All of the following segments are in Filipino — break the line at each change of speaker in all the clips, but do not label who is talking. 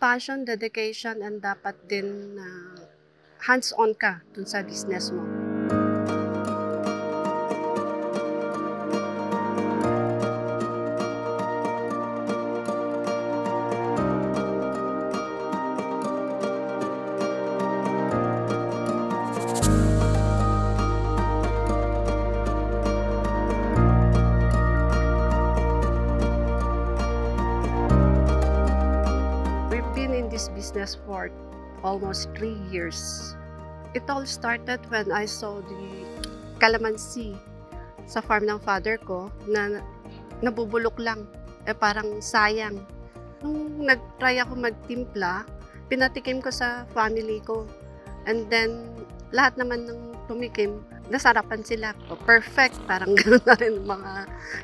passion, dedication, and dapat din hands-on ka dun sa business mo. We've been in this business for almost 3 years. It all started when I saw the calamansi sa farm ng father ko na nabubulok lang. Parang sayang. Nung nag-try ako magtimpla, pinatikim ko sa family ko. And then, lahat naman ng tumikim, nasarapan sila. Perfect, parang gano'n na rin mga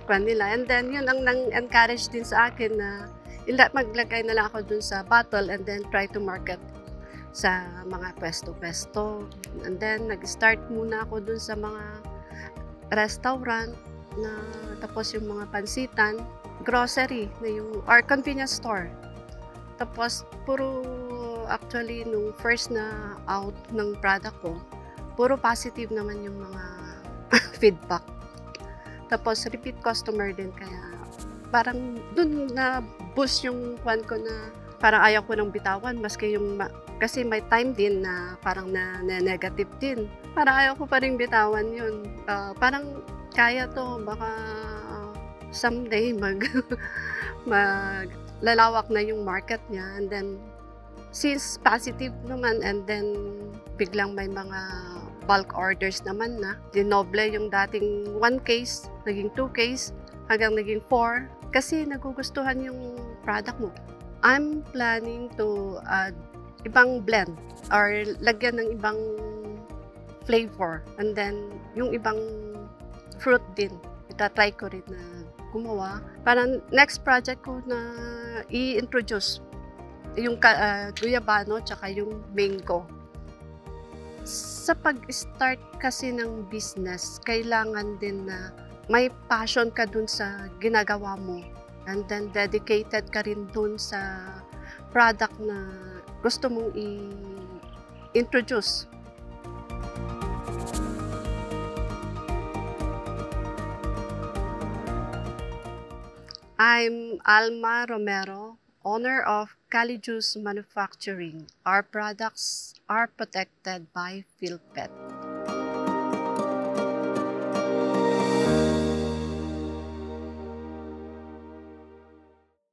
kwan nila. And then, yun ang nang-encourage din sa akin na maglagay na lang ako dun sa bottle and then try to market sa mga pwesto-pwesto. And then, nag-start muna ako dun sa mga restaurant, tapos yung mga pansitan, grocery, or convenience store. Tapos, actually, nung first na out ng product ko, puro positive naman yung mga feedback. Tapos, repeat customer din, kaya parang dun na boost yung kwan ko na parang ayaw ko nang bitawan, kasi may time din na parang na negative din. Parang ayaw ko pa rin bitawan yun. Parang kaya to, baka someday maglalawak na yung market niya. And then, since positive naman, and then biglang may mga bulk orders naman na, dinoble yung dating 1 case, naging 2 case, hanggang naging 4, kasi nagugustuhan yung product mo. I'm planning to add ibang blend or lagyan ng ibang flavor, and then yung ibang fruit din. Itatry ko rin na gumawa. Parang next project ko na i-introduce yung guyabano tsaka yung mango. Sa pag-start kasi ng business, kailangan din na may passion ka dun sa ginagawa mo, and then dedicated ka rin dun sa product na gusto mong i-introduce. I'm Alma Romero, owner of Cali Juice Manufacturing. Our products are protected by PhilPet.